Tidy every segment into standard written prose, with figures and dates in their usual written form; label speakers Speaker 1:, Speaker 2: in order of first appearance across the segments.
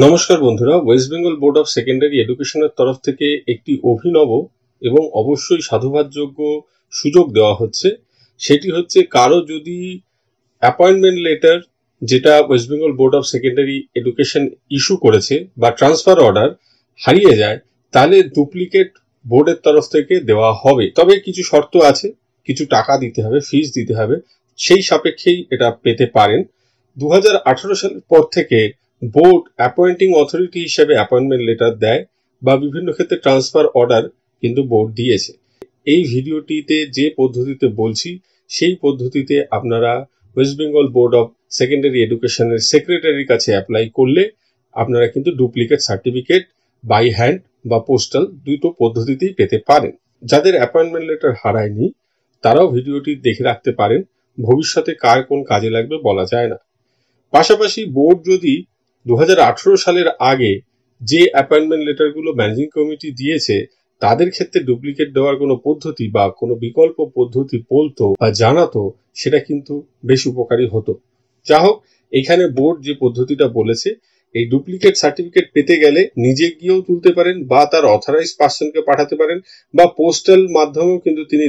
Speaker 1: নমস্কার বন্ধুরা, West Bengal board of secondary এডুকেশনের তরফ থেকে একটি অভিনব এবং অবশ্যই সাধুবাদযোগ্য সুযোগ দেওয়া হচ্ছে। সেটি হচ্ছে কারো যদি অ্যাপয়েন্টমেন্ট লেটার যেটা West Bengal board of secondary education issue করেছে বা ট্রান্সফার অর্ডার হারিয়ে যায়, তাহলে ডুপ্লিকেট বোর্ডের তরফ থেকে দেওয়া হবে। তবে কিছু শর্ত আছে, কিছু টাকা দিতে হবে, ফিস দিতে হবে, সেই সাপেক্ষেই এটা পেতে পারেন। 2018 সালের পর থেকে বোর্ড অ্যাপয়েন্টিং অথরিটি হিসেবে অ্যাপয়েন্টমেন্ট লেটার দেয় বা বিভিন্ন ক্ষেত্রে ট্রান্সফার অর্ডার কিন্তু বোর্ড দিয়েছে। এই ভিডিওটিতে যে পদ্ধতিতে বলছি সেই পদ্ধতিতে আপনারা West Bengal board of secondary এডুকেশনের সেক্রেটারির কাছে অ্যাপ্লাই করলে আপনারা কিন্তু ডুপ্লিকেট সার্টিফিকেট বাই হ্যান্ড বা পোস্টাল দুটো পদ্ধতিতেই পেতে পারেন। যাদের অ্যাপয়েন্টমেন্ট লেটার হারায়নি তারাও ভিডিওটি দেখে রাখতে পারেন, ভবিষ্যতে কার কোন কাজে লাগবে বলা যায় না। পাশাপাশি বোর্ড যদি 2018 সালের আগে যে অ্যাপয়েন্টমেন্ট লেটারগুলো ম্যানেজিং কমিটি দিয়েছে তাদের ক্ষেত্রে ডুপ্লিকেট দেওয়ার কোনো পদ্ধতি বা কোনো বিকল্প পদ্ধতি বলতো বা জানাতো, সেটা কিন্তু বেশ উপকারী হতো। যা হোক, এখানে বোর্ড যে পদ্ধতিটা বলেছে, এই ডুপ্লিকেট সার্টিফিকেট পেতে গেলে নিজে গিয়েও তুলতে পারেন বা তার অথরাইজ পার্সনকে পাঠাতে পারেন বা পোস্টাল মাধ্যমেও কিন্তু তিনি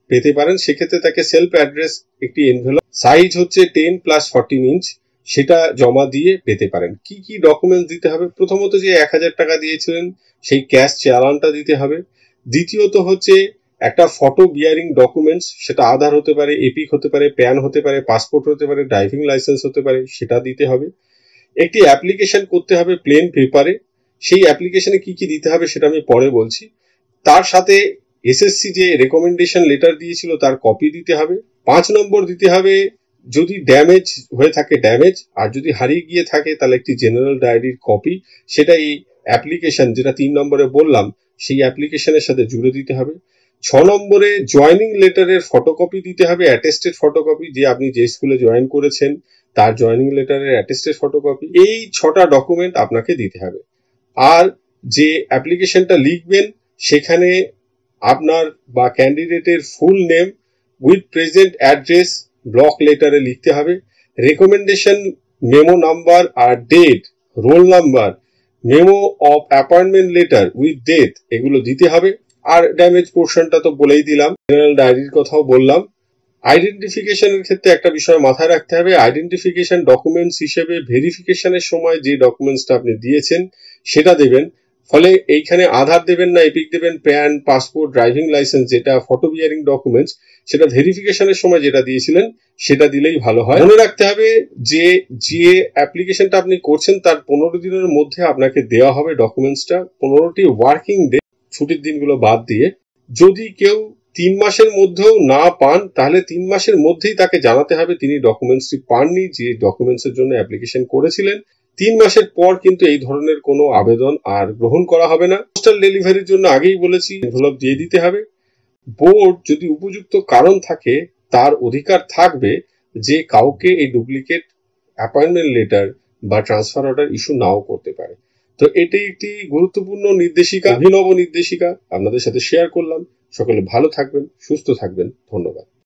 Speaker 1: পেতে পারেন। সেক্ষেত্রে তাকে সেলফ অ্যাড্রেস একটি এনভেলপ সাইজ হচ্ছে 10+14 ইঞ্চ সেটা জমা দিয়ে পেতে পারেন। কি কি ডকুমেন্টস দিতে হবে? প্রথমত যে 1000 টাকা দিয়েছিলেন সেই ক্যাশ চালানটা দিতে হবে। দ্বিতীয়ত হচ্ছে একটা ফটো বিয়ারিং ডকুমেন্টস, সেটা আধার হতে পারে, এপিক হতে পারে, প্যান হতে পারে, পাসপোর্ট হতে পারে, ড্রাইভিং লাইসেন্স হতে পারে, সেটা দিতে হবে। একটি অ্যাপ্লিকেশন করতে হবে প্লেন পেপারে, সেই অ্যাপ্লিকেশনে কি কি দিতে হবে সেটা আমি পরে বলছি। তার সাথে এসএসসি যে রেকমেন্ডেশন লেটার দিয়েছিল তার কপি দিতে হবে। 5 নম্বর দিতে হবে যদি ড্যামেজ হয়ে থাকে ড্যামেজ, আর যদি হারিয়ে গিয়ে থাকে তাহলে একটি জেনারেল ডায়েরির কপি, সেটা এই অ্যাপ্লিকেশন যেটা 3 নম্বরে বললাম সেই অ্যাপ্লিকেশনের সাথে জুড়ে দিতে হবে। 6 নম্বরে জয়েনিং লেটারের ফটোকপি দিতে হবে, অ্যাটেস্টেড ফটোকপি, যে আপনি যে স্কুলে জয়েন করেছেন তার জয়েনিং লেটারের অ্যাটেস্টেড ফটোকপি। এই 6টা ডকুমেন্ট আপনাকে দিতে হবে। আর যে অ্যাপ্লিকেশনটা লিখবেন সেখানে আপনার বা ক্যান্ডিডেটের full name with present address block লেটারে লিখতে হবে। রেকমেন্ডেশন মেমো নাম্বার আর date, roll number, memo of appointment letter with date, এগুলো দিতে হবে। আর ড্যামেজ পোর্শনটা তো বলেই দিলাম, জেনারেল ডায়েরির কথাও বললাম। আইডেন্টিফিকেশনের ক্ষেত্রে একটা বিষয় মাথায় রাখতে হবে, আইডেন্টিফিকেশন ডকুমেন্টস হিসেবে ভেরিফিকেশনের সময় যে ডকুমেন্টসটা আপনি দিয়েছেন সেটা দেবেন। ফলে এইখানে আধার দেবেন না, এপিক দেবেন, প্যান, পাসপোর্ট, ড্রাইভিং লাইসেন্স যেটা ফটো বিয়ারিং ডকুমেন্টস, সেটা ভেরিফিকেশনের সময় যেটা দিয়েছিলেন সেটা দিলেই ভালো হয়। মনে রাখতে হবে যে যে অ্যাপ্লিকেশনটা আপনি করছেন তার 15 দিনের মধ্যে আপনাকে দেওয়া হবে ডকুমেন্টসটা, 15টি ওয়ার্কিং ডে, ছুটির দিনগুলো বাদ দিয়ে। যদি কেউ 3 মাসের মধ্যেও না পান তাহলে 3 মাসের মধ্যেই তাকে জানাতে হবে তিনি ডকুমেন্টসটি পাননি যে ডকুমেন্টসের জন্য অ্যাপ্লিকেশন করেছিলেন। 3 মাসের পর কিন্তু এই ধরনের কোনো আবেদন আর গ্রহণ করা হবে না। পোস্টাল ডেলিভারির জন্য আগেই বলেছি এনভেলপ দিয়ে দিতে হবে। বোর্ড যদি উপযুক্ত কারণ থাকে তার অধিকার থাকবে যে কাউকে এই ডুপ্লিকেট অ্যাপয়েন্টমেন্ট লেটার বা ট্রান্সফার অর্ডার ইস্যু নাও করতে পারে। তো এটি একটি গুরুত্বপূর্ণ নির্দেশিকা, অভিনব নির্দেশিকা আপনাদের সাথে শেয়ার করলাম। সকলে ভালো থাকবেন, সুস্থ থাকবেন। ধন্যবাদ।